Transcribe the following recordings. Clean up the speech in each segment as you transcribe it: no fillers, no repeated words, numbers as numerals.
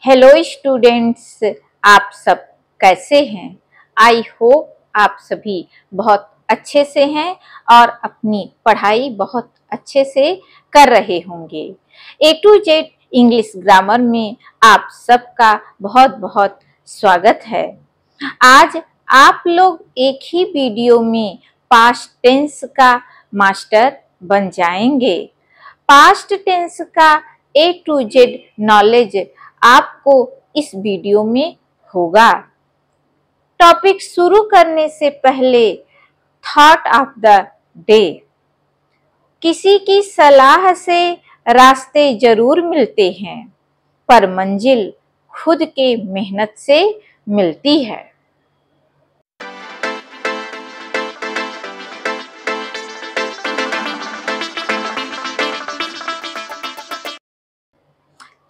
Hello students, आप सब कैसे हैं? आई होप आप सभी बहुत अच्छे से हैं और अपनी पढ़ाई बहुत अच्छे से कर रहे होंगे। ए टू जेड इंग्लिश ग्रामर में आप सबका बहुत बहुत स्वागत है। आज आप लोग एक ही वीडियो में पास्ट टेंस का मास्टर बन जाएंगे। पास्ट टेंस का ए टू जेड नॉलेज आपको इस वीडियो में होगा। टॉपिक शुरू करने से पहले थॉट ऑफ द डे। किसी की सलाह से रास्ते जरूर मिलते हैं, पर मंजिल खुद के मेहनत से मिलती है।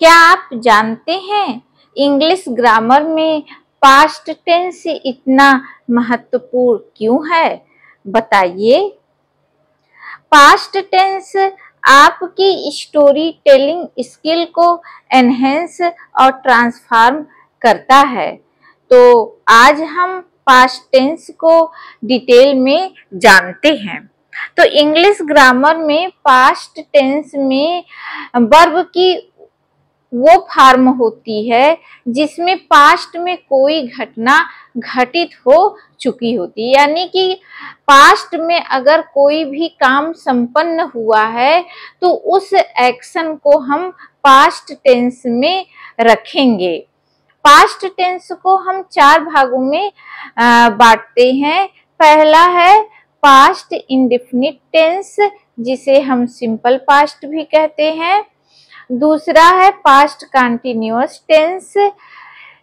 क्या आप जानते हैं इंग्लिश ग्रामर में पास्ट टेंस इतना महत्वपूर्ण क्यों है? बताइए। पास्ट टेंस आपकी स्टोरी टेलिंग स्किल को एनहेंस और ट्रांसफॉर्म करता है। तो आज हम पास्ट टेंस को डिटेल में जानते हैं। तो इंग्लिश ग्रामर में पास्ट टेंस में वर्ब की वो फॉर्म होती है जिसमें पास्ट में कोई घटना घटित हो चुकी होती है, यानी कि पास्ट में अगर कोई भी काम संपन्न हुआ है तो उस एक्शन को हम पास्ट टेंस में रखेंगे। पास्ट टेंस को हम 4 भागों में बांटते हैं। पहला है पास्ट इंडेफिनिट टेंस, जिसे हम सिंपल पास्ट भी कहते हैं। दूसरा है पास्ट कंटिन्यूअस टेंस,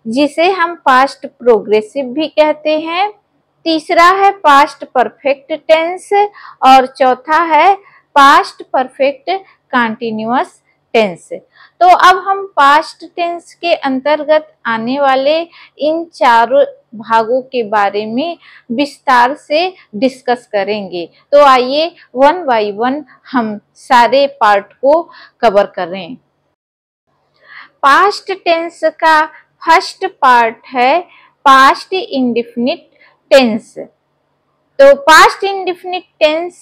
जिसे हम पास्ट प्रोग्रेसिव भी कहते हैं। तीसरा है पास्ट परफेक्ट टेंस और चौथा है पास्ट परफेक्ट कंटिन्यूअस टेंस। तो अब हम पास्ट टेंस के अंतर्गत आने वाले इन चारों भागों के बारे में विस्तार से डिस्कस करेंगे। तो आइए वन बाय वन हम सारे पार्ट को कवर करें। पास्ट टेंस का फर्स्ट पार्ट है पास्ट इंडेफिनिट टेंस। तो पास्ट इंडेफिनिट टेंस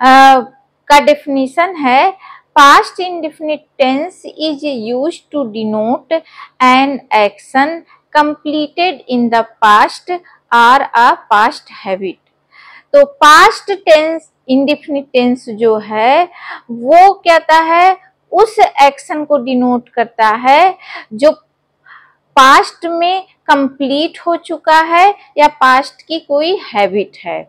का डेफिनेशन है, past indefinite tense is used to denote an action completed in the past or a past habit। तो पास्ट टेंस इंडेफिनिट टेंस जो है वो कहता है, उस एक्शन को डिनोट करता है जो पास्ट में कंप्लीट हो चुका है या पास्ट की कोई हैबिट है।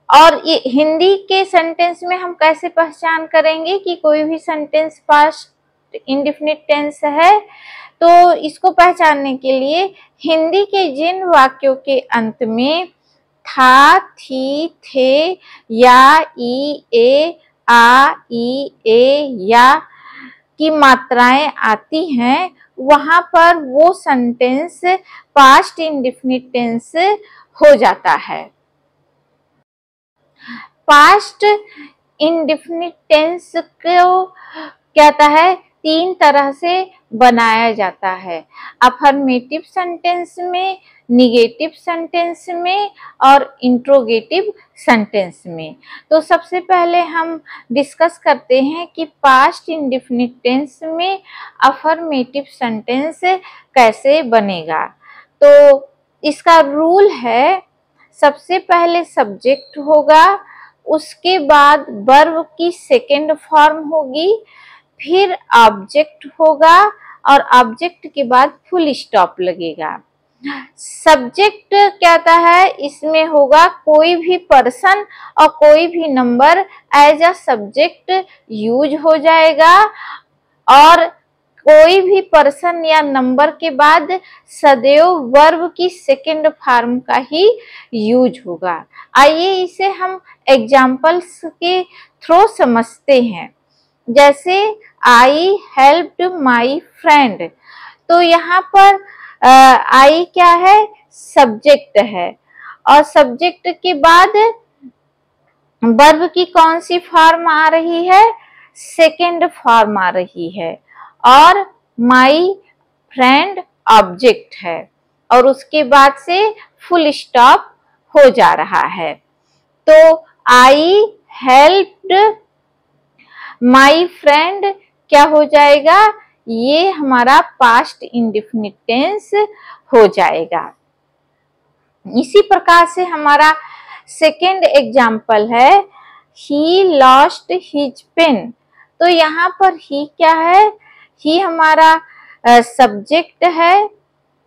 और ये हिंदी के सेंटेंस में हम कैसे पहचान करेंगे कि कोई भी सेंटेंस पास्ट इंडेफिनिट टेंस है? तो इसको पहचानने के लिए हिंदी के जिन वाक्यों के अंत में था, थी, थे, या, ई, ए, आ, ई, ए, या की मात्राएं आती हैं, वहां पर वो सेंटेंस पास्ट इंडेफिनिट टेंस हो जाता है। पास्ट इंडेफिनिट टेंस को कहता है 3 तरह से बनाया जाता है, अफर्मेटिव सेंटेंस में, निगेटिव सेंटेंस में और इंट्रोगेटिव सेंटेंस में। तो सबसे पहले हम डिस्कस करते हैं कि पास्ट इंडेफिनिट टेंस में अफर्मेटिव सेंटेंस कैसे बनेगा। तो इसका रूल है, सबसे पहले सब्जेक्ट होगा, उसके बाद वर्ब की सेकेंड फॉर्म होगी, फिर ऑब्जेक्ट होगा और ऑब्जेक्ट के बाद फुल स्टॉप लगेगा। सब्जेक्ट कहता है इसमें होगा कोई भी पर्सन और कोई भी number as a subject use हो जाएगा और कोई भी पर्सन या नंबर के बाद सदैव वर्ब की सेकेंड फॉर्म का ही यूज होगा। आइए इसे हम एग्जाम्पल्स के थ्रू समझते हैं। जैसे आई हेल्प्ड माई फ्रेंड, तो यहाँ पर आई क्या है? सब्जेक्ट है और सब्जेक्ट के बाद वर्ब की कौन सी फॉर्म आ रही है? सेकेंड फॉर्म आ रही है। और माई फ्रेंड ऑब्जेक्ट है और उसके बाद से फुल स्टॉप हो जा रहा है। तो आई हेल्प्ड माई फ्रेंड क्या हो जाएगा, ये हमारा पास्ट इंडेफिनिट टेंस हो जाएगा। इसी प्रकार से हमारा सेकेंड एग्जाम्पल है ही लॉस्ट हिज पेन। तो यहाँ पर ही क्या है, ही हमारा सब्जेक्ट है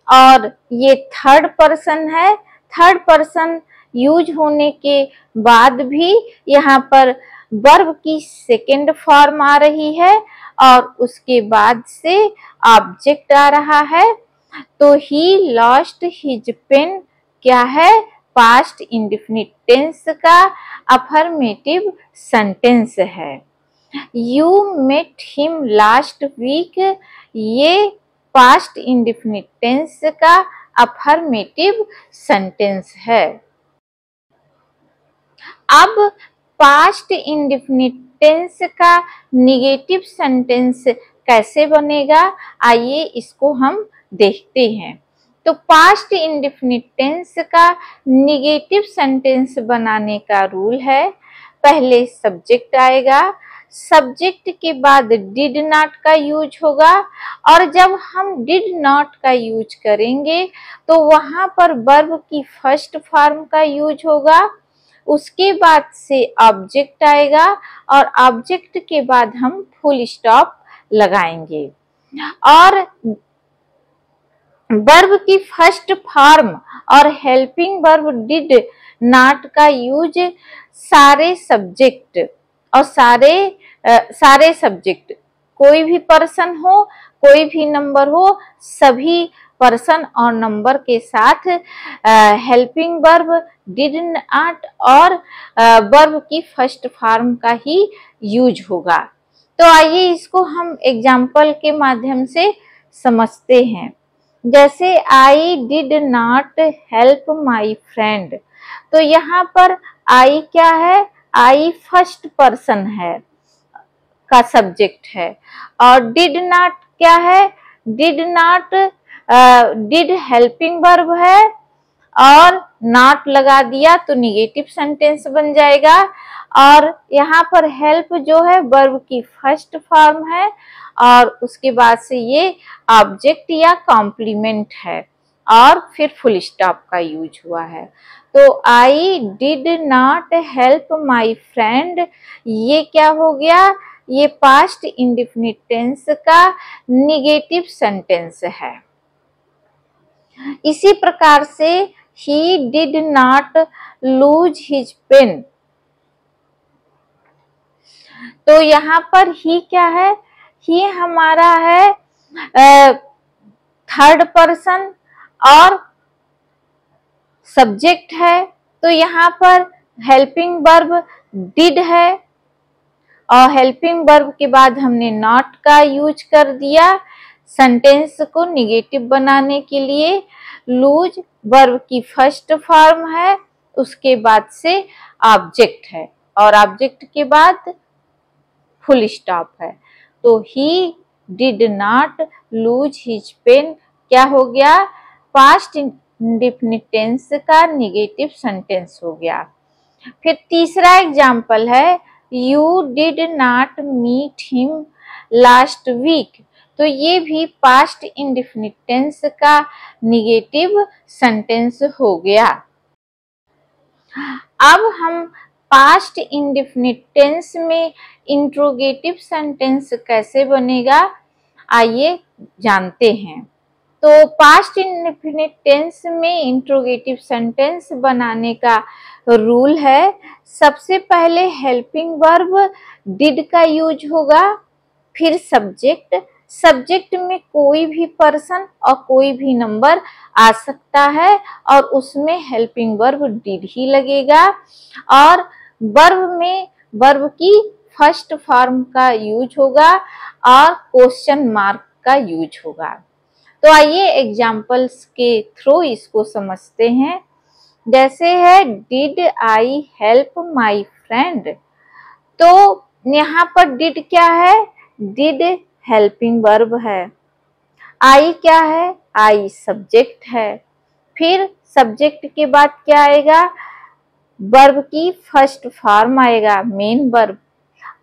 और ये थर्ड पर्सन है। थर्ड पर्सन यूज होने के बाद भी यहाँ पर वर्ब की सेकेंड फॉर्म आ रही है और उसके बाद से ऑब्जेक्ट आ रहा है। तो ही लॉस्ट हिज पेन क्या है, पास्ट इंडेफिनिट टेंस का अफर्मेटिव सेंटेंस है। You met him last week, ये पास्ट इंडेफिनिट टेंस का अफर्मेटिव सेंटेंस है। अब पास्ट इंडेफिनिट टेंस का निगेटिव सेंटेंस कैसे बनेगा, आइए इसको हम देखते हैं। तो पास्ट इंडेफिनिट टेंस का निगेटिव सेंटेंस बनाने का रूल है, पहले सब्जेक्ट आएगा, सब्जेक्ट के बाद डिड नॉट का यूज होगा और जब हम डिड नॉट का यूज करेंगे तो वहां पर वर्ब की फर्स्ट फॉर्म का यूज होगा। उसके बाद से ऑब्जेक्ट आएगा और ऑब्जेक्ट के बाद हम फुल स्टॉप लगाएंगे और वर्ब की फर्स्ट फॉर्म और हेल्पिंग वर्ब डिड नॉट का यूज सारे सब्जेक्ट और सारे सब्जेक्ट, कोई भी पर्सन हो कोई भी नंबर हो, सभी पर्सन और नंबर के साथ हेल्पिंग वर्ब डिड नॉट और वर्ब की फर्स्ट फॉर्म का ही यूज होगा। तो आइए इसको हम एग्जाम्पल के माध्यम से समझते हैं। जैसे आई did not help my friend, तो यहाँ पर आई क्या है, आई फर्स्ट पर्सन है का सब्जेक्ट है और डिड नॉट क्या है, did not did helping verb है और नॉट लगा दिया तो निगेटिव सेंटेंस बन जाएगा। और यहाँ पर हेल्प जो है वर्ब की फर्स्ट फॉर्म है और उसके बाद से ये ऑब्जेक्ट या कॉम्प्लीमेंट है और फिर फुल स्टॉप का यूज हुआ है। तो I did not help my friend, ये क्या हो गया, ये पास्ट इंडेफिनिट टेंस का निगेटिव सेंटेंस है। इसी प्रकार से ही did not lose his pen, तो यहाँ पर ही क्या है, ही हमारा है थर्ड पर्सन और सब्जेक्ट है। तो यहाँ पर हेल्पिंग वर्ब डिड है और हेल्पिंग वर्ब के बाद हमने नॉट का यूज कर दिया सेंटेंस को निगेटिव बनाने के लिए। लूज वर्ब की फर्स्ट फॉर्म है, उसके बाद से ऑब्जेक्ट है और ऑब्जेक्ट के बाद फुल स्टॉप है। तो he did not lose his pen क्या हो गया, पास्ट इंडेफिनिट टेंस का निगेटिव सेंटेंस हो गया। फिर तीसरा एग्जाम्पल है you did not meet him last week, तो ये भी पास्ट इंडेफिनिट टेंस का निगेटिव सेंटेंस हो गया। अब हम पास्ट इंडेफिनिट टेंस में इंट्रोगेटिव सेंटेंस कैसे बनेगा, आइए जानते हैं। तो पास्ट इंडेफिनिट टेंस में इंट्रोगेटिव सेंटेंस बनाने का रूल है, सबसे पहले हेल्पिंग वर्ब डिड का यूज होगा, फिर सब्जेक्ट, सब्जेक्ट में कोई भी पर्सन और कोई भी नंबर आ सकता है और उसमें हेल्पिंग वर्ब डिड ही लगेगा और वर्ब में वर्ब की फर्स्ट फॉर्म का यूज होगा और क्वेश्चन मार्क का यूज होगा। तो आइए एग्जाम्पल्स के थ्रू इसको समझते हैं। जैसे है did I help my friend, तो यहाँ पर डिड क्या है, डिड हेल्पिंग वर्ब है आई क्या है? आई सब्जेक्ट है। फिर सब्जेक्ट के बाद क्या आएगा? वर्ब की फर्स्ट फॉर्म आएगा, मेन वर्ब।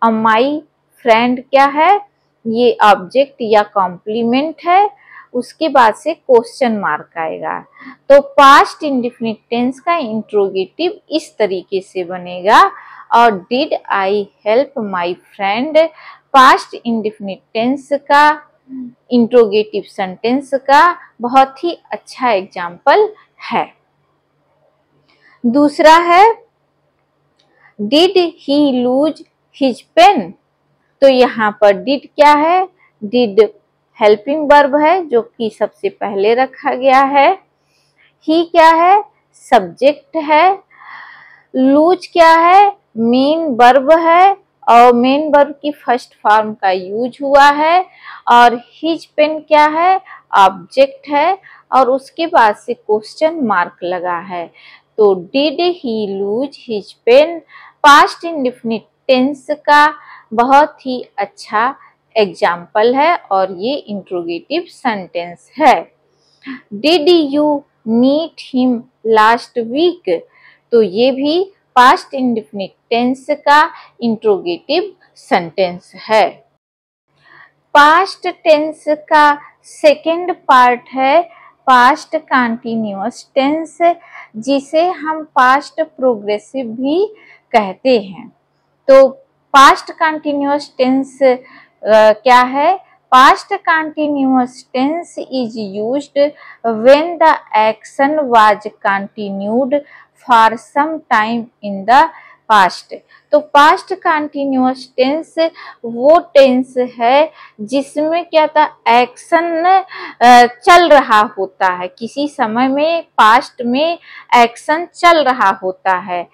अब माई फ्रेंड क्या है? ये ऑब्जेक्ट या कॉम्प्लीमेंट है। उसके बाद से क्वेश्चन मार्क आएगा। तो पास्ट इंडेफिनिट टेंस का इंट्रोगेटिव इस तरीके से बनेगा। और did I help my friend past indefinite tense का इंट्रोगेटिव सेंटेंस का बहुत ही अच्छा एग्जाम्पल है। दूसरा है did he lose his pen. तो यहाँ पर डिड क्या है? डिड हेल्पिंग वर्ब है जो कि सबसे पहले रखा गया है। ही क्या है? सब्जेक्ट है। लूज क्या है? मेन वर्ब है और मेन वर्ब की फर्स्ट फॉर्म का यूज हुआ है। और हिज पेन क्या है? ऑब्जेक्ट है और उसके बाद से क्वेश्चन मार्क लगा है। तो did he lose his pen past indefinite tense का बहुत ही अच्छा एग्जाम्पल है और ये इंट्रोगेटिव सेंटेंस है। Did you meet him last week. तो ये भी पास्ट इंडेफिनिट टेंस का इंट्रोगेटिव सेंटेंस है। पास्ट टेंस का सेकेंड पार्ट है पास्ट कंटिन्यूअस टेंस, जिसे हम पास्ट प्रोग्रेसिव भी कहते हैं। तो पास्ट कंटिन्यूअस टेंस क्या है? Past continuous tense is used when the action was continued for some time in the past. तो पास्ट कंटिन्यूअस टेंस वो टेंस है जिसमें क्या था? एक्शन चल रहा होता है, किसी समय में पास्ट में एक्शन चल रहा होता है।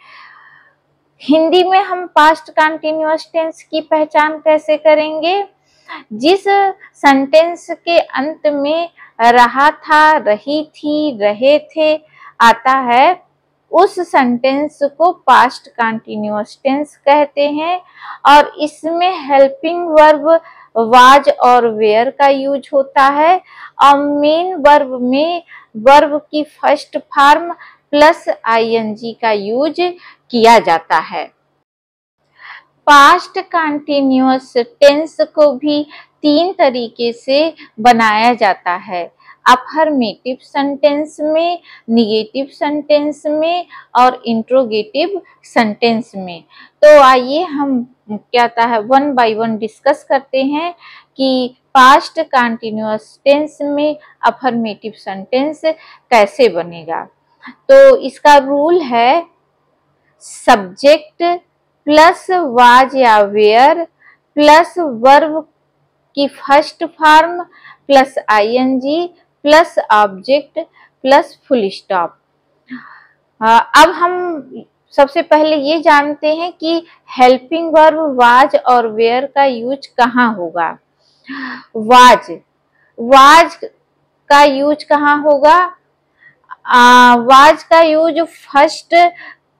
हिंदी में हम पास्ट कंटिन्यूअस टेंस की पहचान कैसे करेंगे? जिस सेंटेंस के अंत में रहा था, रही थी, रहे थे आता है, उस सेंटेंस को पास्ट कंटिन्यूअस टेंस कहते हैं। और इसमें हेल्पिंग वर्ब वाज और वेयर का यूज होता है और मेन वर्ब में वर्ब की फर्स्ट फॉर्म प्लस आईएनजी का यूज किया जाता है। पास्ट कंटिन्यूअस टेंस को भी 3 तरीके से बनाया जाता है, अफर्मेटिव सेंटेंस में, निगेटिव सेंटेंस में और इंट्रोगेटिव सेंटेंस में। तो आइए हम क्या है 1 बाय 1 डिस्कस करते हैं कि पास्ट कंटिन्यूअस टेंस में अफर्मेटिव सेंटेंस कैसे बनेगा। तो इसका रूल है सब्जेक्ट प्लस वाज या वेयर प्लस वर्ब की first form plus ING plus object plus full stop. अब हम सबसे पहले ये जानते हैं कि हेल्पिंग वर्ब वाज और वेयर का यूज कहाँ होगा। वाज का यूज कहाँ होगा? वाज का यूज फर्स्ट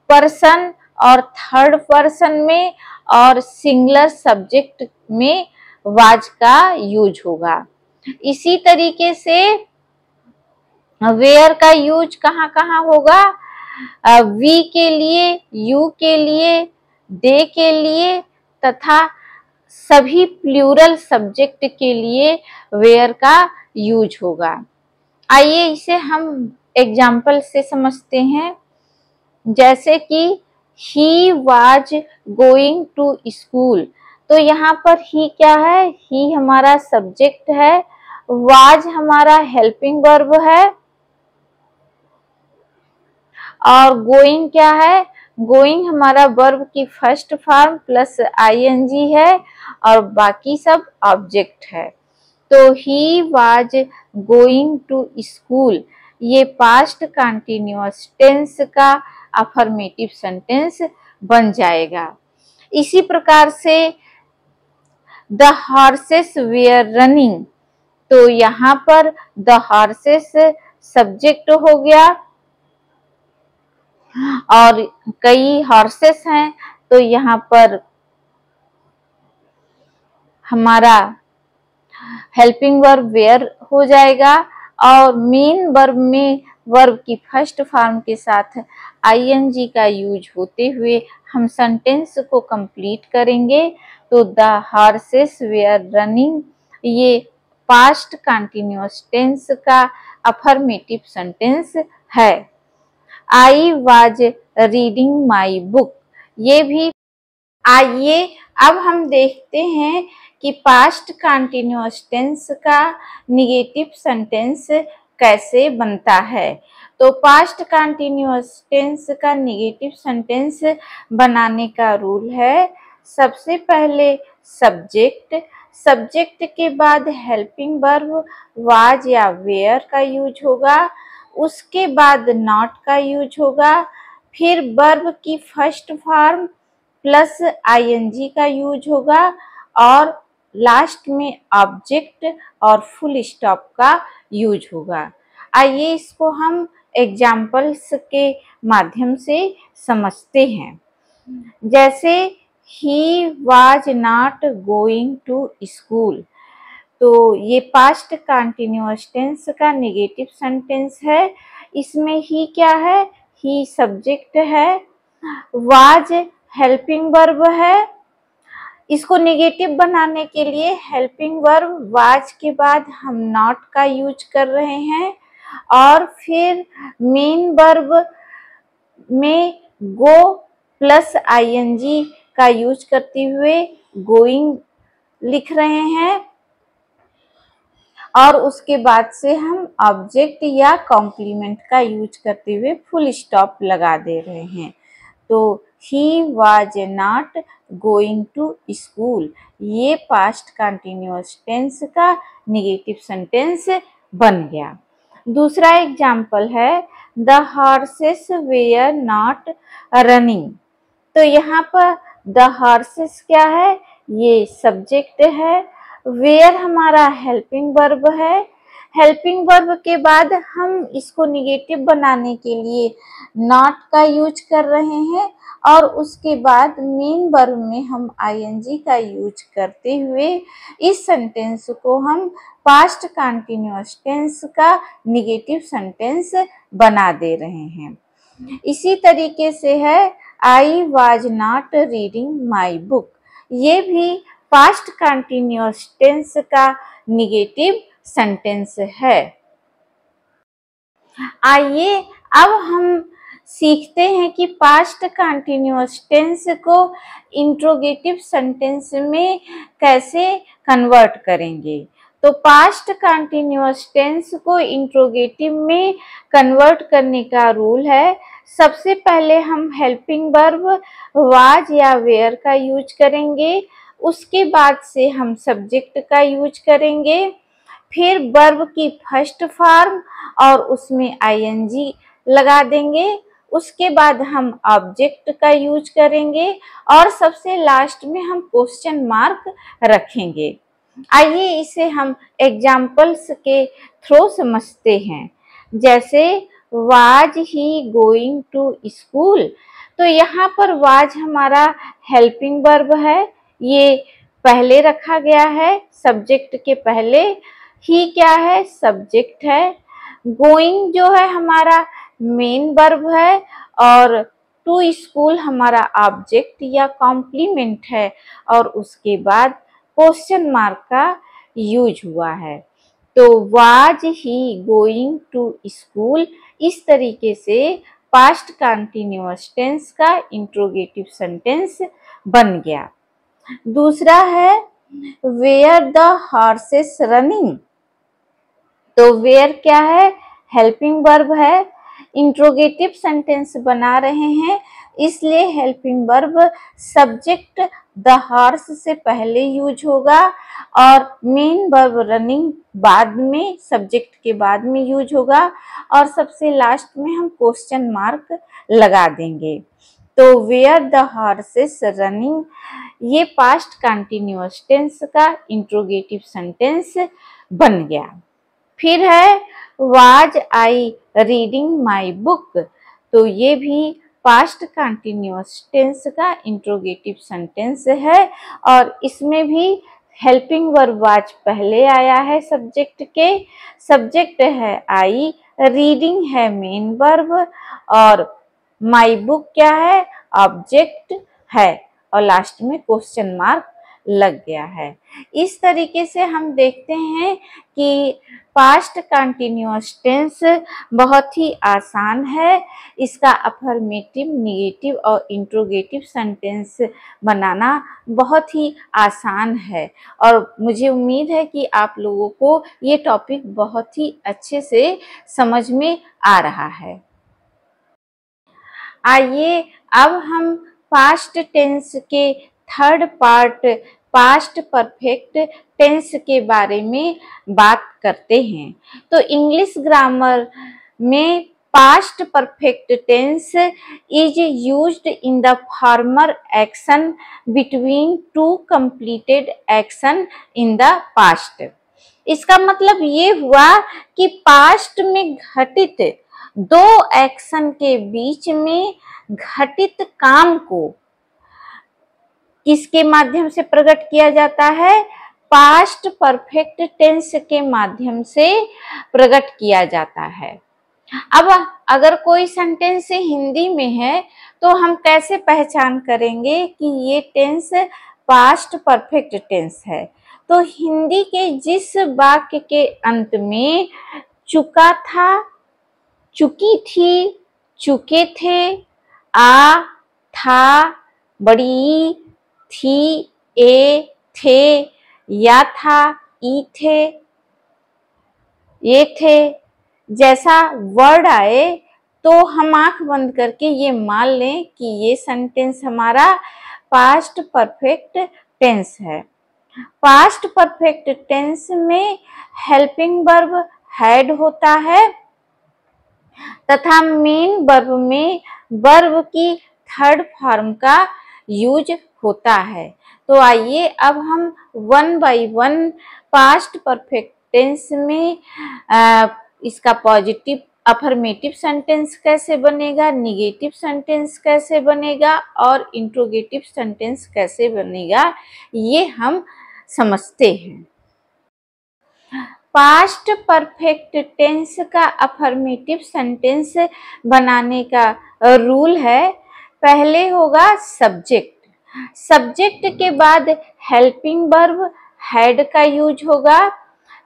पर्सन और थर्ड पर्सन में और सिंगुलर सब्जेक्ट में वाज का यूज होगा। इसी तरीके से वेयर का यूज कहाँ कहाँ होगा? वी के लिए, यू के लिए, दे के लिए तथा सभी प्लूरल सब्जेक्ट के लिए वेयर का यूज होगा। आइए इसे हम एग्जाम्पल से समझते हैं। जैसे कि he was going to school. तो यहाँ पर ही क्या है? ही हमारा सब्जेक्ट है, वाज हमारा हेल्पिंग वर्ब है और गोइंग क्या है? गोइंग हमारा वर्ब की फर्स्ट फॉर्म प्लस आईएनजी है और बाकी सब ऑब्जेक्ट है। तो he was going to school ये पास्ट कंटिन्यूअस टेंस का अफर्मेटिव सेंटेंस बन जाएगा। इसी प्रकार से द हॉर्सेस वेयर रनिंग। तो यहाँ पर द हॉर्सेस सब्जेक्ट हो गया और कई हॉर्सेस हैं तो यहाँ पर हमारा हेल्पिंग वर्ब वेयर हो जाएगा और मेन वर्ब में वर्ब की फर्स्ट फॉर्म के साथ आईएनजी का यूज होते हुए हम सेंटेंस को कंप्लीट करेंगे। तो द हॉर्सेस वेयर रनिंग, ये पास्ट कंटिन्यूअस टेंस का अफर्मेटिव सेंटेंस है। I was reading my book, ये भी। आइए अब हम देखते हैं कि पास्ट कंटिन्यूअस टेंस का निगेटिव सेंटेंस कैसे बनता है। तो पास्ट कंटिन्यूअस टेंस का निगेटिव सेंटेंस बनाने का रूल है, सबसे पहले सब्जेक्ट, सब्जेक्ट के बाद हेल्पिंग वर्ब वाज या वेयर का यूज होगा, उसके बाद नॉट का यूज होगा, फिर वर्ब की फर्स्ट फॉर्म प्लस आईएनजी का यूज होगा और लास्ट में ऑब्जेक्ट और फुल स्टॉप का यूज होगा। आइए इसको हम एग्जाम्पल्स के माध्यम से समझते हैं। जैसे he was not going to school, तो ये पास्ट कंटिन्यूअस टेंस का नेगेटिव सेंटेंस है। इसमें ही क्या है, ही सब्जेक्ट है, वाज हेल्पिंग वर्ब है। इसको नेगेटिव बनाने के लिए हेल्पिंग वर्ब वाज के बाद हम नॉट का यूज कर रहे हैं और फिर मेन वर्ब में गो प्लस आईएनजी का यूज करते हुए गोइंग लिख रहे हैं और उसके बाद से हम ऑब्जेक्ट या कॉम्प्लीमेंट का यूज करते हुए फुल स्टॉप लगा दे रहे हैं। तो he was not going to school, ये पास्ट कंटिन्यूअस टेंस का नेगेटिव सेंटेंस बन गया। दूसरा एग्जाम्पल है the horses were not running. तो यहाँ पर द हॉर्सेस क्या है, ये सब्जेक्ट है, वेयर हमारा हेल्पिंग वर्ब है। हेल्पिंग वर्ब के बाद हम इसको निगेटिव बनाने के लिए नॉट का यूज कर रहे हैं और उसके बाद मेन वर्ब में हम आईएनजी का यूज करते हुए इस सेंटेंस को हम पास्ट कंटिन्यूअस टेंस का निगेटिव सेंटेंस बना दे रहे हैं। इसी तरीके से है I was not reading my book, ये भी पास्ट कंटिन्यूअस टेंस का निगेटिव सेंटेंस है। आइए अब हम सीखते हैं कि पास्ट कंटिन्यूअस टेंस को इंट्रोगेटिव सेंटेंस में कैसे कन्वर्ट करेंगे। तो पास्ट कंटिन्यूअस टेंस को इंट्रोगेटिव में कन्वर्ट करने का रूल है, सबसे पहले हम हेल्पिंग वर्ब वाज या वेयर का यूज करेंगे, उसके बाद से हम सब्जेक्ट का यूज करेंगे, फिर वर्ब की फर्स्ट फॉर्म और उसमें आईएनजी लगा देंगे, उसके बाद हम ऑब्जेक्ट का यूज करेंगे और सबसे लास्ट में हम क्वेश्चन मार्क रखेंगे। आइए इसे हम एग्जाम्पल्स के थ्रू समझते हैं। जैसे was he going to school, तो यहाँ पर वाज हमारा हेल्पिंग वर्ब है, ये पहले रखा गया है सब्जेक्ट के पहले, ही क्या है, सब्जेक्ट है, गोइंग जो है हमारा मेन वर्ब है और टू स्कूल हमारा ऑब्जेक्ट या कॉम्प्लीमेंट है और उसके बाद क्वेश्चन मार्क का यूज हुआ है। तो was he going to school, इस तरीके से पास्ट कंटिन्यूअस टेंस का इंट्रोगेटिव सेंटेंस बन गया। दूसरा है वेयर द हॉर्सेस रनिंग, तो वेयर क्या है, हेल्पिंग वर्ब है, इंट्रोगेटिव सेंटेंस बना रहे हैं इसलिए helping verb subject the horse से पहले यूज होगा और मेन वर्ब रनिंग बाद में, सब्जेक्ट के बाद में यूज होगा और सबसे लास्ट में हम क्वेश्चन मार्क लगा देंगे। तो वेयर द हॉर्सेस रनिंग, ये पास्ट कंटिन्यूअस टेंस का इंट्रोगेटिव सेंटेंस बन गया। फिर है was I reading my book, तो ये भी पास्ट कंटिन्यूअस टेंस का इंट्रोगेटिव सेंटेंस है और इसमें भी हेल्पिंग वर्ब वाज पहले आया है सब्जेक्ट के, सब्जेक्ट है आई, रीडिंग है मेन वर्ब और माई बुक क्या है, ऑब्जेक्ट है और लास्ट में क्वेश्चन मार्क लग गया है। इस तरीके से हम देखते हैं कि पास्ट कंटिन्यूअस टेंस बहुत ही आसान है। इसका अफर्मेटिव, नेगेटिव और इंट्रोगेटिव सेंटेंस बनाना बहुत ही आसान है और मुझे उम्मीद है कि आप लोगों को ये टॉपिक बहुत ही अच्छे से समझ में आ रहा है। आइए अब हम पास्ट टेंस के third part past perfect tense के बारे में बात करते हैं। तो इंग्लिश ग्रामर में past perfect tense is used in the former action between two completed action in the past. इसका मतलब ये हुआ कि पास्ट में घटित दो एक्शन के बीच में घटित काम को किसके माध्यम से प्रकट किया जाता है, पास्ट परफेक्ट टेंस के माध्यम से प्रकट किया जाता है। अब अगर कोई सेंटेंस हिंदी में है तो हम कैसे पहचान करेंगे कि ये टेंस पास्ट परफेक्ट टेंस है। तो हिंदी के जिस वाक्य के अंत में चुका था, चुकी थी, चुके थे, आ, था, बड़ी, थी, ए, थे, या था, ई थे, ये थे, जैसा वर्ड आए तो हम आंख बंद करके ये मान लें कि ये सेंटेंस हमारा पास्ट परफेक्ट टेंस है। पास्ट परफेक्ट टेंस में हेल्पिंग वर्ब हैड होता है तथा मेन वर्ब में वर्ब की थर्ड फॉर्म का यूज होता है। तो आइए अब हम one by one past perfect tense में इसका पॉजिटिव अफर्मेटिव सेंटेंस कैसे बनेगा, निगेटिव सेंटेंस कैसे बनेगा और इंट्रोगेटिव सेंटेंस कैसे बनेगा, ये हम समझते हैं। पास्ट परफेक्ट टेंस का अफर्मेटिव सेंटेंस बनाने का रूल है, पहले होगा सब्जेक्ट, सब्जेक्ट के बाद हेल्पिंग वर्ब हैड का यूज होगा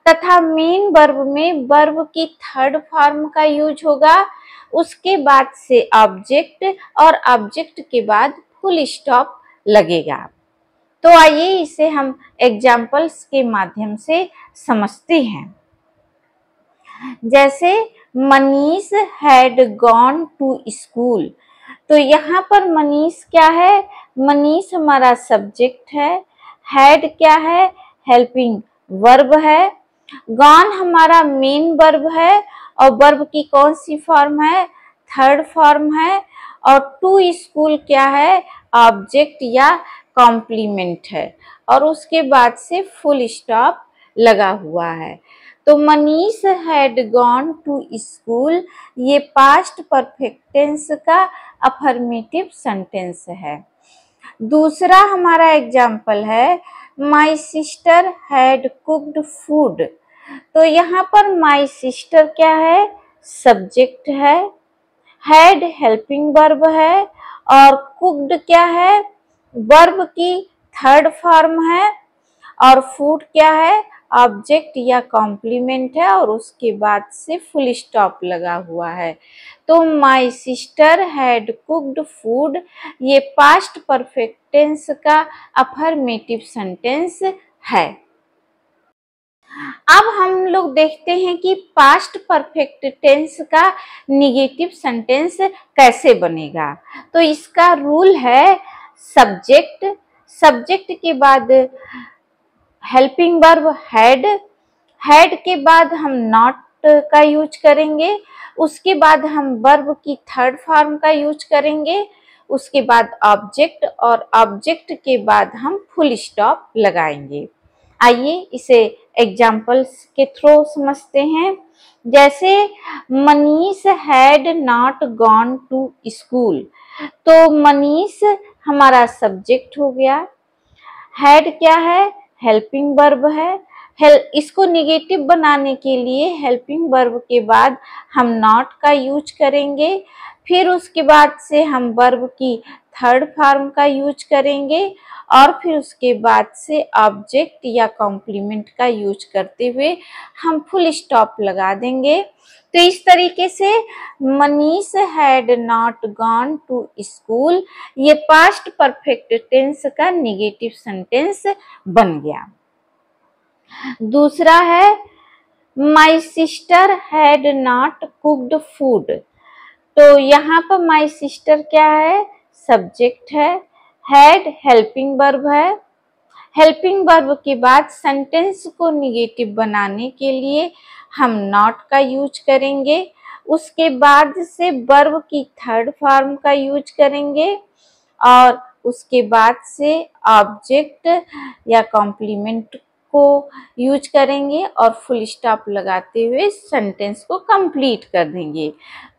तथा मेन वर्ब में वर्ब की थर्ड फॉर्म का यूज होगा। उसके बाद से ऑब्जेक्ट और ऑब्जेक्ट के बाद फुल स्टॉप लगेगा। तो आइए इसे हम एग्जाम्पल्स के माध्यम से समझते हैं। जैसे Manish had gone to school, तो यहाँ पर मनीष क्या है, मनीष हमारा सब्जेक्ट है, हैड क्या है, हेल्पिंग वर्ब है, गॉन हमारा मेन वर्ब है और वर्ब की कौन सी फॉर्म है, थर्ड फॉर्म है और टू स्कूल क्या है, ऑब्जेक्ट या कॉम्प्लीमेंट है और उसके बाद से फुल स्टॉप लगा हुआ है। तो Manish had gone to school ये पास्ट परफेक्ट टेंस का अफर्मेटिव सेंटेंस है। दूसरा हमारा एग्जाम्पल है my sister had cooked food, तो यहाँ पर माई सिस्टर क्या है, सब्जेक्ट है, हैड हेल्पिंग वर्ब है और कुक्ड क्या है, वर्ब की थर्ड फॉर्म है और फूड क्या है, ऑब्जेक्ट या कॉम्प्लीमेंट है और उसके बाद से फुल स्टॉप लगा हुआ है। तो माई सिस्टर हैड कुक्ड फूड ये पास्ट परफेक्ट टेंस का अफर्मेटिव सेंटेंस है। अब हम लोग देखते हैं कि पास्ट परफेक्ट टेंस का निगेटिव सेंटेंस कैसे बनेगा। तो इसका रूल है सब्जेक्ट, सब्जेक्ट के बाद हेल्पिंग वर्ब हैड, हैड के बाद हम नॉट का यूज करेंगे, उसके बाद हम वर्ब की थर्ड फॉर्म का यूज करेंगे, उसके बाद ऑब्जेक्ट और ऑब्जेक्ट के बाद हम फुल स्टॉप लगाएंगे। आइए इसे एग्जाम्पल्स के थ्रू समझते हैं। जैसे Manish had not gone to school, तो मनीष हमारा सब्जेक्ट हो गया, हैड क्या है, हेल्पिंग वर्ब है। इसको निगेटिव बनाने के लिए हेल्पिंग वर्ब के बाद हम नॉट का यूज करेंगे, फिर उसके बाद से हम वर्ब की थर्ड फॉर्म का यूज करेंगे और फिर उसके बाद से ऑब्जेक्ट या कॉम्प्लीमेंट का यूज करते हुए हम फुल स्टॉप लगा देंगे। तो इस तरीके से Manish had not gone to school ये पास्ट परफेक्ट टेंस का निगेटिव सेंटेंस बन गया। दूसरा है my sister had not cooked food. तो यहाँ पर माई सिस्टर क्या है, सब्जेक्ट है, हैड हेल्पिंग वर्ब है। हेल्पिंग वर्ब के बाद सेंटेंस को निगेटिव बनाने के लिए हम नॉट का यूज करेंगे, उसके बाद से वर्ब की थर्ड फॉर्म का यूज करेंगे और उसके बाद से ऑब्जेक्ट या कॉम्प्लीमेंट को यूज करेंगे और फुल स्टॉप लगाते हुए सेंटेंस को कंप्लीट कर देंगे।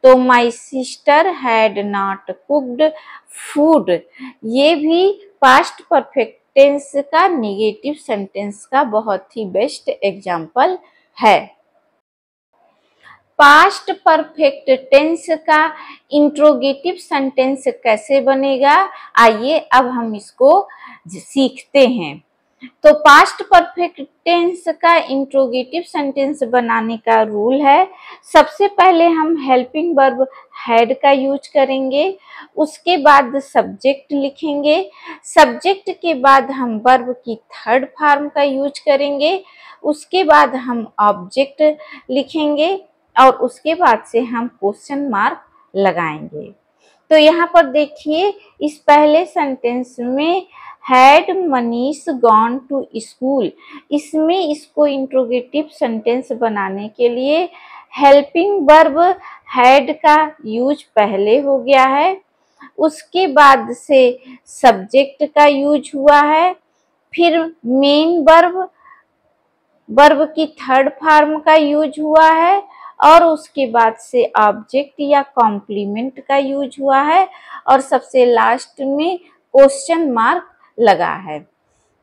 तो माई sister had not cooked food ये भी पास्ट परफेक्ट टेंस का नेगेटिव सेंटेंस का बहुत ही बेस्ट एग्जाम्पल है। पास्ट परफेक्ट टेंस का इंट्रोगेटिव सेंटेंस कैसे बनेगा, आइए अब हम इसको सीखते हैं। तो पास्ट परफेक्ट टेंस का इंट्रोगेटिव सेंटेंस बनाने का रूल है, सबसे पहले हम हेल्पिंग वर्ब हैड का यूज करेंगे, उसके बाद सब्जेक्ट लिखेंगे, सब्जेक्ट के बाद हम वर्ब की थर्ड फॉर्म का यूज करेंगे, उसके बाद हम ऑब्जेक्ट लिखेंगे और उसके बाद से हम क्वेश्चन मार्क लगाएंगे। तो यहाँ पर देखिए इस पहले सेंटेंस में had Manish gone to school, इसमें इसको इंट्रोगेटिव सेंटेंस बनाने के लिए हेल्पिंग वर्ब हैड का यूज पहले हो गया है, उसके बाद से सब्जेक्ट का यूज हुआ है, फिर मेन वर्ब की थर्ड फॉर्म का यूज हुआ है और उसके बाद से ऑब्जेक्ट या कॉम्प्लीमेंट का यूज हुआ है और सबसे लास्ट में क्वेश्चन मार्क लगा है।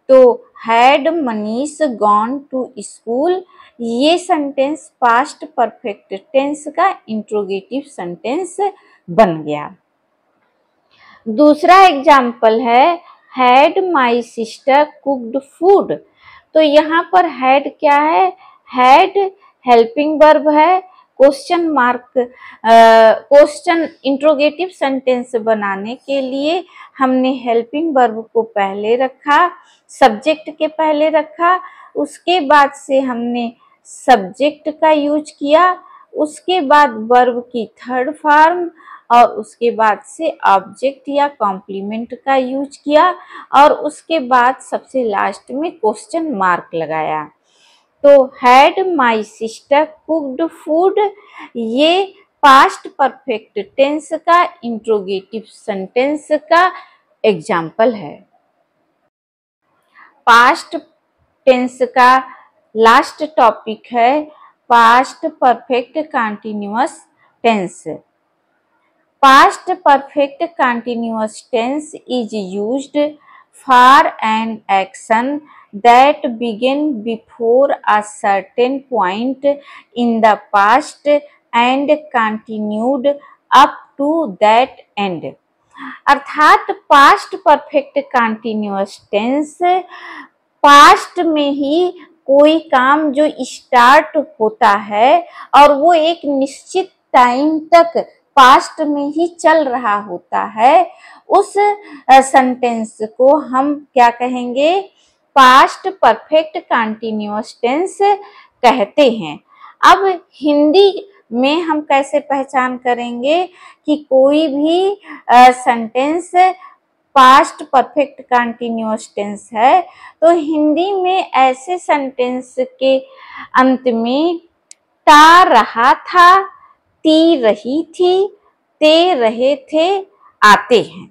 तो had Manish gone to school ये सेंटेंस पास्ट परफेक्ट टेंस का इंट्रोगेटिव सेंटेंस बन गया। दूसरा एग्जाम्पल है had my sister cooked food. तो यहाँ पर हैड क्या है, हैड हेल्पिंग वर्ब है, question mark question interrogative sentence बनाने के लिए हमने हेल्पिंग वर्ब को पहले रखा, सब्जेक्ट के पहले रखा, उसके बाद से हमने सब्जेक्ट का यूज किया, उसके बाद वर्ब की थर्ड फॉर्म और उसके बाद से ऑब्जेक्ट या कॉम्प्लीमेंट का यूज किया और उसके बाद सबसे लास्ट में क्वेश्चन मार्क लगाया। तो had my sister cooked food ये पास्ट परफेक्ट टेंस का इंट्रोगेटिव सेंटेंस का एग्जाम्पल है। पास्ट टेंस का लास्ट टॉपिक है past perfect continuous tense. Past perfect continuous tense is used for an action that began before a certain point in the past and continued up to that end. अर्थात past perfect continuous tense past में ही कोई काम जो start होता है और वो एक निश्चित टाइम तक पास्ट में ही चल रहा होता है, उस सेंटेंस को हम क्या कहेंगे, पास्ट परफेक्ट कंटिन्यूअस टेंस कहते हैं। अब हिंदी में हम कैसे पहचान करेंगे कि कोई भी sentence past perfect continuous tense है, तो हिंदी में ऐसे सेंटेंस के अंत में ता रहा था, ती रही थी, ते रहे थे आते हैं।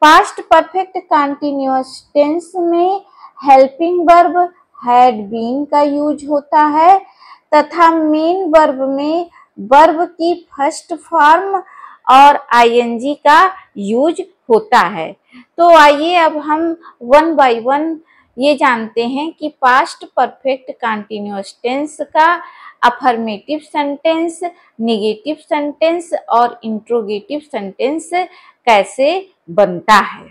पास्ट परफेक्ट कंटिन्यूअस टेंस में हेल्पिंग वर्ब हैड बीन का यूज होता है तथा मेन वर्ब में वर्ब की फर्स्ट फॉर्म और आईएनजी का यूज होता है। तो आइए अब हम वन बाय वन ये जानते हैं कि पास्ट परफेक्ट कंटीन्यूअस टेंस का अफर्मेटिव सेंटेंस, नेगेटिव सेंटेंस और इंट्रोगेटिव सेंटेंस कैसे बनता है।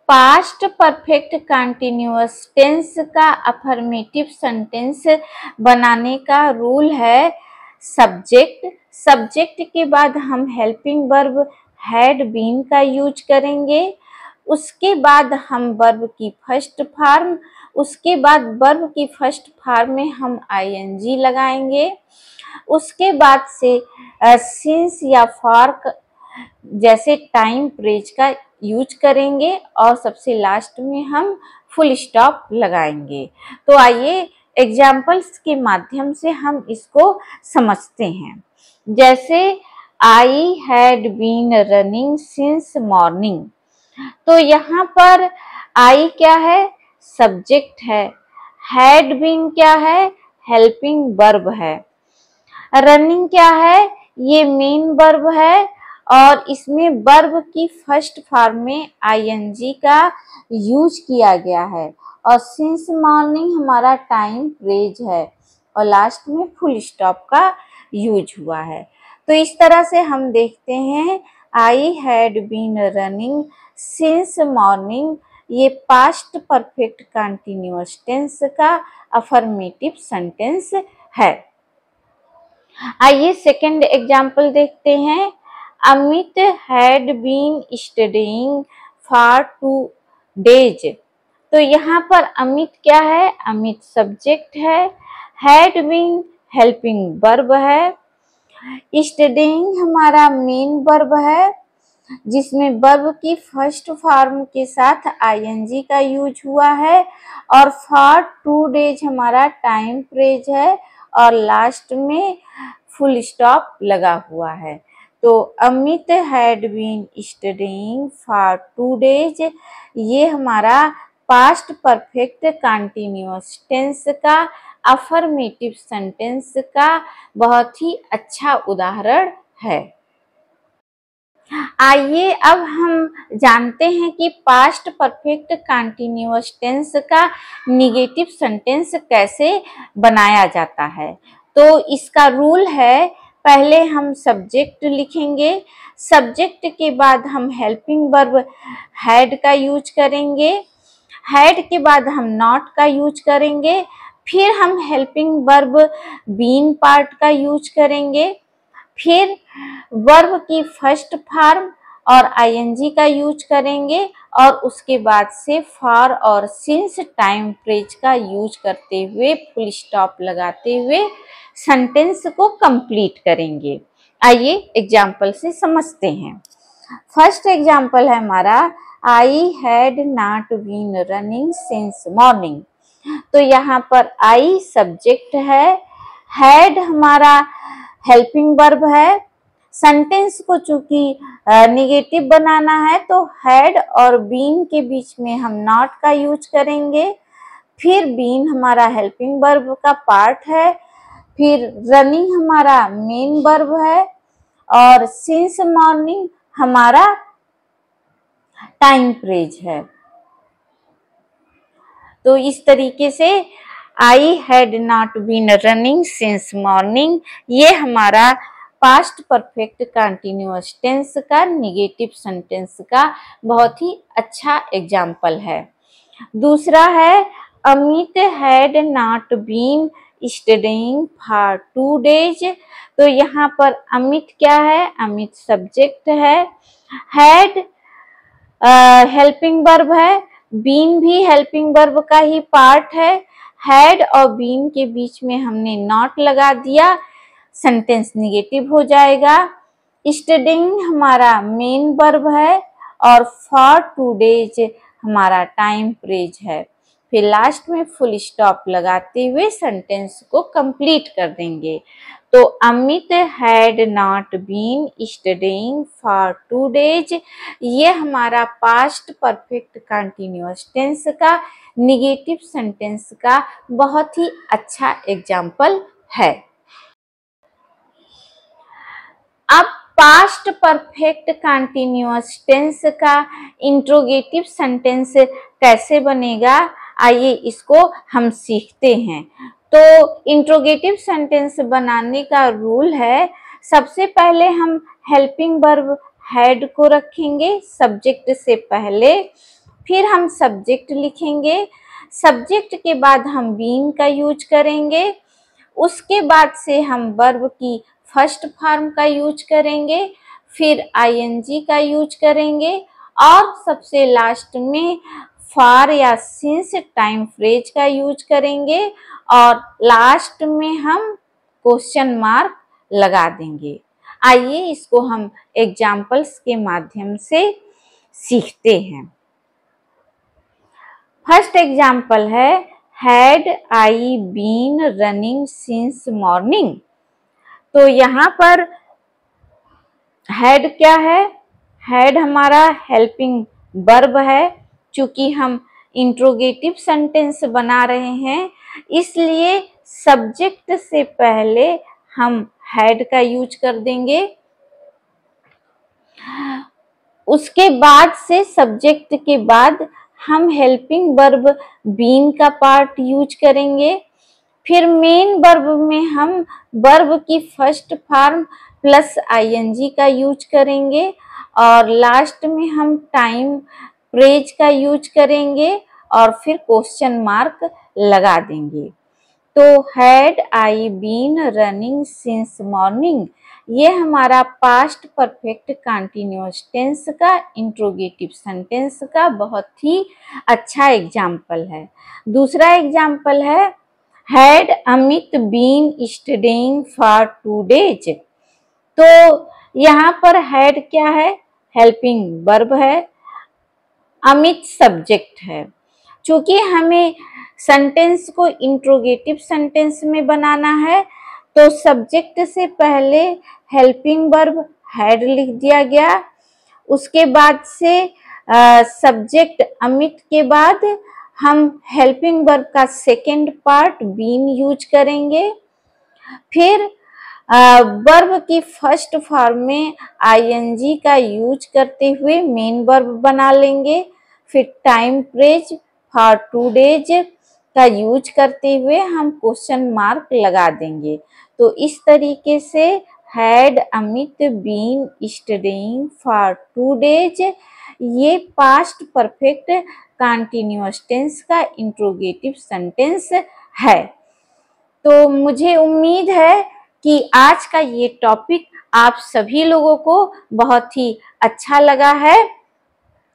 पास्ट परफेक्ट कंटीन्यूअस टेंस का अफर्मेटिव सेंटेंस बनाने का रूल है सब्जेक्ट। सब्जेक्ट के बाद हम हेल्पिंग वर्ब हैड बीन का यूज करेंगे। उसके बाद हम वर्ब की फर्स्ट फॉर्म, उसके बाद वर्ब की फर्स्ट फॉर्म में हम आईएनजी लगाएंगे। उसके बाद से सिंस या फॉर जैसे टाइम फ्रेज का यूज करेंगे और सबसे लास्ट में हम फुल स्टॉप लगाएंगे। तो आइए एग्जाम्पल्स के माध्यम से हम इसको समझते हैं। जैसे I had been running since morning, तो यहाँ पर आई क्या है, सब्जेक्ट है। हैड बीन क्या है, हेल्पिंग वर्ब है। रनिंग क्या है, ये मेन वर्ब है और इसमें वर्ब की फर्स्ट फॉर्म में आईएनजी का यूज किया गया है और सिंस मॉर्निंग हमारा टाइम फ्रेज है और लास्ट में फुल स्टॉप का यूज हुआ है। तो इस तरह से हम देखते हैं I had been running since morning, ये पास्ट परफेक्ट कंटीन्यूअस टेंस का अफर्मेटिव सेंटेंस है। आइए सेकंड एग्जाम्पल देखते हैं। Amit had been studying for 2 days, तो यहाँ पर अमित क्या है, अमित सब्जेक्ट है। हैड बीन हेल्पिंग वर्ब है। स्टडीइंग हमारा मेन वर्ब है जिसमें वर्ब की फर्स्ट फॉर्म के साथ आईएनजी का यूज हुआ है और फॉर 2 days हमारा टाइम फ्रेज है और लास्ट में फुल स्टॉप लगा हुआ है। तो Amit had been studying for 2 days, ये हमारा पास्ट परफेक्ट कंटीन्यूअस टेंस का अफर्मेटिव सेंटेंस का बहुत ही अच्छा उदाहरण है। आइए अब हम जानते हैं कि पास्ट परफेक्ट कंटीन्यूअस टेंस का निगेटिव सेंटेंस कैसे बनाया जाता है। तो इसका रूल है, पहले हम सब्जेक्ट लिखेंगे, सब्जेक्ट के बाद हम हेल्पिंग वर्ब हैड का यूज करेंगे, हैड के बाद हम नॉट का यूज करेंगे, फिर हम हेल्पिंग वर्ब बीन पार्ट का यूज करेंगे, फिर वर्ब की फर्स्ट फॉर्म और आईएनजी का यूज करेंगे और उसके बाद से फॉर और सिंस टाइम फ्रेज का यूज करते हुए फुल स्टॉप लगाते हुए सेंटेंस को कंप्लीट करेंगे। आइए एग्जाम्पल से समझते हैं। फर्स्ट एग्जाम्पल है हमारा I had not been running since morning, तो यहाँ पर आई सब्जेक्ट है, हैड हमारा हेल्पिंग वर्ब है। सेंटेंस को चूंकि निगेटिव बनाना है तो हैड और बीन के बीच में हम नॉट का यूज करेंगे, फिर बीन हमारा हेल्पिंग वर्ब का पार्ट है, फिर रनिंग हमारा मेन वर्ब है और सिंस मॉर्निंग हमारा टाइम फ्रेज है। तो इस तरीके से I had not been running since morning, ये हमारा पास्ट परफेक्ट कंटीन्यूअस टेंस का निगेटिव सेंटेंस का बहुत ही अच्छा एग्जाम्पल है। दूसरा है Amit had not been studying for 2 days, तो यहाँ पर अमित क्या है, अमित सब्जेक्ट है, हैड हेल्पिंग वर्ब है, बीन भी हेल्पिंग वर्ब का ही पार्ट है। हैड और बीन के बीच में हमने नॉट लगा दिया, सेंटेंस निगेटिव हो जाएगा। स्टडीइंग हमारा मेन वर्ब है और फॉर 2 days हमारा टाइम फ्रेज है। फिर लास्ट में फुल स्टॉप लगाते हुए सेंटेंस को कंप्लीट कर देंगे। तो Amit had not been studying for 2 days, ये हमारा पास्ट परफेक्ट कंटीन्यूअस टेंस का निगेटिव सेंटेंस का बहुत ही अच्छा एग्जाम्पल है। अब पास्ट परफेक्ट कंटिन्यूअस टेंस का इंट्रोगेटिव सेंटेंस कैसे बनेगा, आइए इसको हम सीखते हैं। तो इंट्रोगेटिव सेंटेंस बनाने का रूल है, सबसे पहले हम हेल्पिंग वर्ब हैड को रखेंगे सब्जेक्ट से पहले, फिर हम सब्जेक्ट लिखेंगे, सब्जेक्ट के बाद हम बीन का यूज करेंगे, उसके बाद से हम वर्ब की फर्स्ट फॉर्म का यूज करेंगे, फिर आईएनजी का यूज करेंगे और सबसे लास्ट में फॉर या सिंस टाइम फ्रेज का यूज करेंगे और लास्ट में हम क्वेश्चन मार्क लगा देंगे। आइए इसको हम एग्जाम्पल्स के माध्यम से सीखते हैं। फर्स्ट एग्जाम्पल है, had I been running since morning. तो यहाँ पर हैड क्या है, हैड हमारा हेल्पिंग वर्ब है। चूंकि हम इंट्रोगेटिव सेंटेंस बना रहे हैं इसलिए सब्जेक्ट से पहले हम हैड का यूज कर देंगे, उसके बाद से सब्जेक्ट के बाद हम हेल्पिंग वर्ब बीन का पार्ट यूज करेंगे, फिर मेन वर्ब में हम वर्ब की फर्स्ट फॉर्म प्लस आईएनजी का यूज करेंगे और लास्ट में हम टाइम फ्रेज का यूज करेंगे और फिर क्वेश्चन मार्क लगा देंगे। तो had I been running since morning, ये हमारा पास्ट परफेक्ट कंटिन्यूअस टेंस का इंट्रोगेटिव सेंटेंस का बहुत ही अच्छा एग्जाम्पल है। दूसरा एग्जाम्पल है, had Amit been studying for 2 days। तो यहाँ पर हैड क्या है, हेल्पिंग वर्ब है, अमित सब्जेक्ट है। चूंकि हमें सेंटेंस को इंट्रोगेटिव सेंटेंस में बनाना है तो सब्जेक्ट से पहले हेल्पिंग वर्ब हैड लिख दिया गया, उसके बाद से सब्जेक्ट अमित के बाद हम हेल्पिंग वर्ब का सेकेंड पार्ट बीन यूज करेंगे, फिर वर्ब की फर्स्ट फॉर्म में आईएनजी का यूज करते हुए मेन वर्ब बना लेंगे, फिर टाइम फ्रेज फॉर 2 days का यूज करते हुए हम क्वेश्चन मार्क लगा देंगे। तो इस तरीके से had Amit been studying for 2 days, ये पास्ट परफेक्ट कंटिन्यूअस टेंस का इंट्रोगेटिव सेंटेंस है। तो मुझे उम्मीद है कि आज का ये टॉपिक आप सभी लोगों को बहुत ही अच्छा लगा है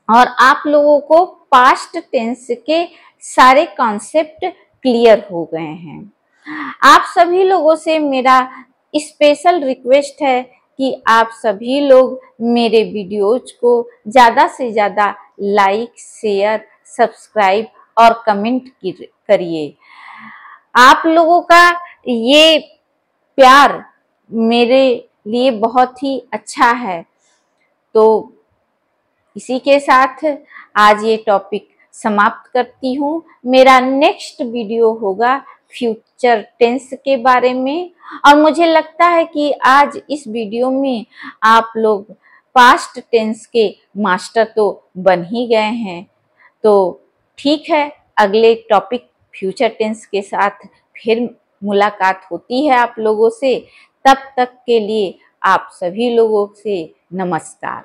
और आप लोगों को पास्ट टेंस के सारे कॉन्सेप्ट क्लियर हो गए हैं। आप सभी लोगों से मेरा स्पेशल रिक्वेस्ट है कि आप सभी लोग मेरे वीडियोज को ज़्यादा से ज़्यादा लाइक, शेयर, सब्सक्राइब और कमेंट करिए। आप लोगों का ये प्यार मेरे लिए बहुत ही अच्छा है। तो इसी के साथ आज ये टॉपिक समाप्त करती हूँ। मेरा नेक्स्ट वीडियो होगा फ्यूचर टेंस के बारे में और मुझे लगता है कि आज इस वीडियो में आप लोग पास्ट टेंस के मास्टर तो बन ही गए हैं। तो ठीक है, अगले टॉपिक फ्यूचर टेंस के साथ फिर मुलाकात होती है आप लोगों से। तब तक के लिए आप सभी लोगों से नमस्कार।